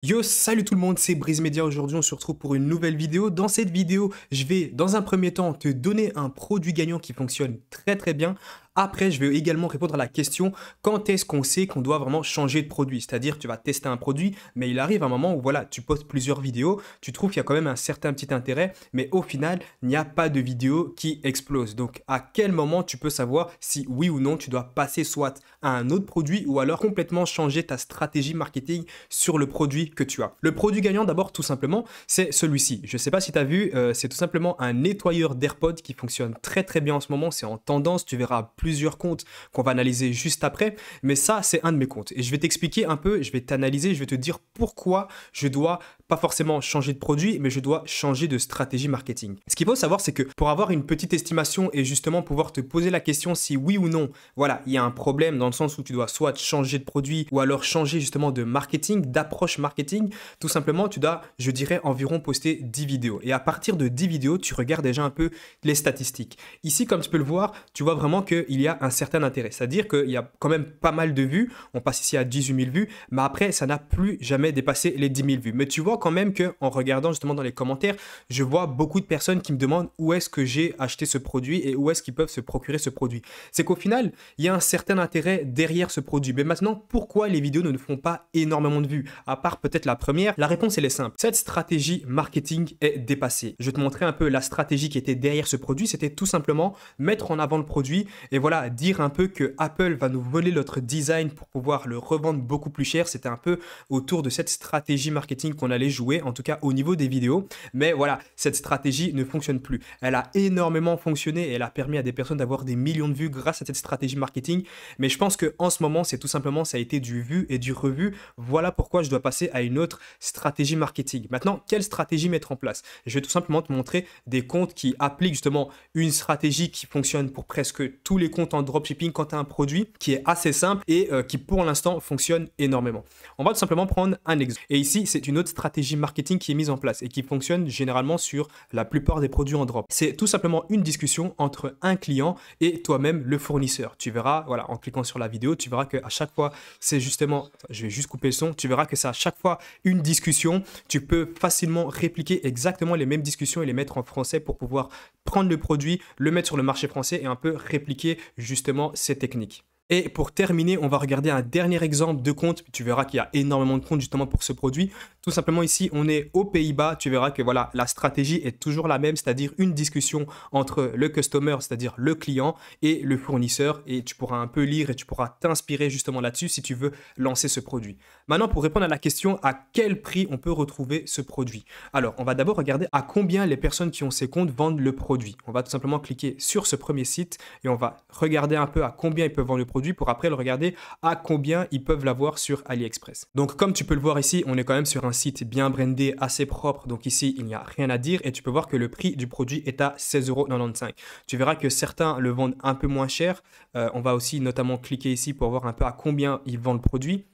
Yo, salut tout le monde, c'est Brise Media. Aujourd'hui, on se retrouve pour une nouvelle vidéo. Dans cette vidéo, je vais dans un premier temps te donner un produit gagnant qui fonctionne très bien. Après, je vais également répondre à la question quand est-ce qu'on sait qu'on doit vraiment changer de produit. C'est-à-dire, tu vas tester un produit, mais il arrive un moment où voilà, tu postes plusieurs vidéos, tu trouves qu'il y a quand même un certain petit intérêt, mais au final, il n'y a pas de vidéo qui explose. Donc, à quel moment tu peux savoir si oui ou non tu dois passer soit à un autre produit ou alors complètement changer ta stratégie marketing sur le produit que tu as. Le produit gagnant, d'abord, tout simplement, c'est celui-ci. Je ne sais pas si tu as vu, c'est tout simplement un nettoyeur d'AirPods qui fonctionne très bien en ce moment. C'est en tendance, tu verras plusieurs comptes qu'on va analyser juste après. Mais ça, c'est un de mes comptes. Et je vais t'expliquer un peu, je vais t'analyser, je vais te dire pourquoi je dois pas forcément changer de produit, mais je dois changer de stratégie marketing. Ce qu'il faut savoir, c'est que pour avoir une petite estimation et justement pouvoir te poser la question si oui ou non, voilà, il y a un problème dans le sens où tu dois soit changer de produit ou alors changer justement de marketing, d'approche marketing, tout simplement, tu dois, je dirais, environ poster 10 vidéos. Et à partir de 10 vidéos, tu regardes déjà un peu les statistiques. Ici, comme tu peux le voir, tu vois vraiment qu'il y a un certain intérêt. C'est-à-dire qu'il y a quand même pas mal de vues. On passe ici à 18 000 vues, mais après, ça n'a plus jamais dépassé les 10 000 vues. Mais tu vois quand même qu'en regardant justement dans les commentaires, je vois beaucoup de personnes qui me demandent où est-ce que j'ai acheté ce produit et où est-ce qu'ils peuvent se procurer ce produit. C'est qu'au final, il y a un certain intérêt derrière ce produit. Mais maintenant, pourquoi les vidéos ne font pas énormément de vues? À part peut-être la première, la réponse elle est simple. Cette stratégie marketing est dépassée. Je vais te montrer un peu la stratégie qui était derrière ce produit. C'était tout simplement mettre en avant le produit et voilà, dire un peu que Apple va nous voler notre design pour pouvoir le revendre beaucoup plus cher. C'était un peu autour de cette stratégie marketing qu'on allait jouer, en tout cas au niveau des vidéos. Mais voilà, cette stratégie ne fonctionne plus. Elle a énormément fonctionné et elle a permis à des personnes d'avoir des millions de vues grâce à cette stratégie marketing. Mais je pense qu'en ce moment, c'est tout simplement, ça a été du vu et du revu. Voilà pourquoi je dois passer à une autre stratégie marketing. Maintenant, quelle stratégie mettre en place? Je vais tout simplement te montrer des comptes qui appliquent justement une stratégie qui fonctionne pour presque tous les comptes en dropshipping quand tu as un produit qui est assez simple et qui pour l'instant fonctionne énormément. On va tout simplement prendre un exemple. Et ici, c'est une autre stratégie marketing qui est mise en place et qui fonctionne généralement sur la plupart des produits en drop. C'est tout simplement une discussion entre un client et toi-même le fournisseur. Tu verras, voilà, en cliquant sur la vidéo, tu verras qu'à chaque fois, c'est justement, je vais juste couper le son, tu verras que c'est à chaque fois une discussion. Tu peux facilement répliquer exactement les mêmes discussions et les mettre en français pour pouvoir prendre le produit, le mettre sur le marché français et un peu répliquer justement ces techniques. Et pour terminer, on va regarder un dernier exemple de compte. Tu verras qu'il y a énormément de comptes justement pour ce produit. Tout simplement ici, on est aux Pays-Bas. Tu verras que voilà, la stratégie est toujours la même, c'est-à-dire une discussion entre le customer, c'est-à-dire le client, et le fournisseur. Et tu pourras un peu lire et tu pourras t'inspirer justement là-dessus si tu veux lancer ce produit. Maintenant, pour répondre à la question, à quel prix on peut retrouver ce produit? Alors, on va d'abord regarder à combien les personnes qui ont ces comptes vendent le produit. On va tout simplement cliquer sur ce premier site et on va regarder un peu à combien ils peuvent vendre le produit pour après le regarder à combien ils peuvent l'avoir sur AliExpress. Donc comme tu peux le voir ici, on est quand même sur un site bien brandé, assez propre. Donc ici, il n'y a rien à dire et tu peux voir que le prix du produit est à 16,95 €. Tu verras que certains le vendent un peu moins cher. On va aussi notamment cliquer ici pour voir un peu à combien ils vendent le produit.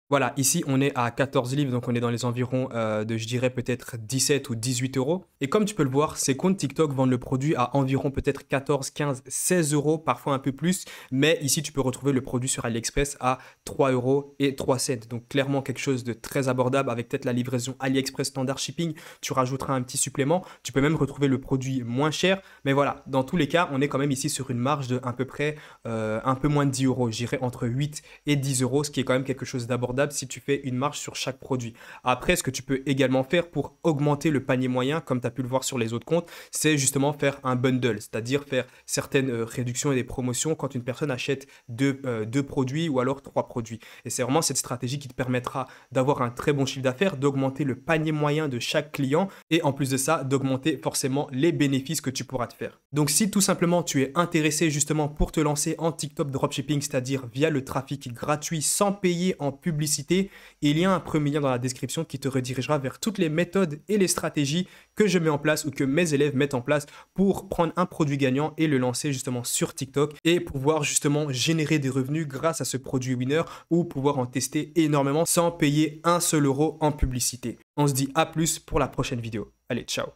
Voilà, ici on est à 14 livres, donc on est dans les environs de, je dirais, peut-être 17 ou 18 euros. Et comme tu peux le voir, ces comptes TikTok vendent le produit à environ peut-être 14, 15, 16 euros, parfois un peu plus. Mais ici, tu peux retrouver le produit sur AliExpress à 3 euros et 3 cents. Donc clairement quelque chose de très abordable avec peut-être la livraison AliExpress standard shipping. Tu rajouteras un petit supplément. Tu peux même retrouver le produit moins cher. Mais voilà, dans tous les cas, on est quand même ici sur une marge de à peu près un peu moins de 10 euros. Je dirais entre 8 et 10 euros, ce qui est quand même quelque chose d'abordable si tu fais une marge sur chaque produit. Après, ce que tu peux également faire pour augmenter le panier moyen, comme tu as pu le voir sur les autres comptes, c'est justement faire un bundle, c'est-à-dire faire certaines réductions et des promotions quand une personne achète deux produits ou alors 3 produits. Et c'est vraiment cette stratégie qui te permettra d'avoir un très bon chiffre d'affaires, d'augmenter le panier moyen de chaque client et en plus de ça, d'augmenter forcément les bénéfices que tu pourras te faire. Donc si tout simplement tu es intéressé justement pour te lancer en TikTok dropshipping, c'est-à-dire via le trafic gratuit sans payer en publicité, il y a un premier lien dans la description qui te redirigera vers toutes les méthodes et les stratégies que je mets en place ou que mes élèves mettent en place pour prendre un produit gagnant et le lancer justement sur TikTok et pouvoir justement générer des revenus grâce à ce produit winner ou pouvoir en tester énormément sans payer un seul euro en publicité. On se dit à plus pour la prochaine vidéo. Allez, ciao!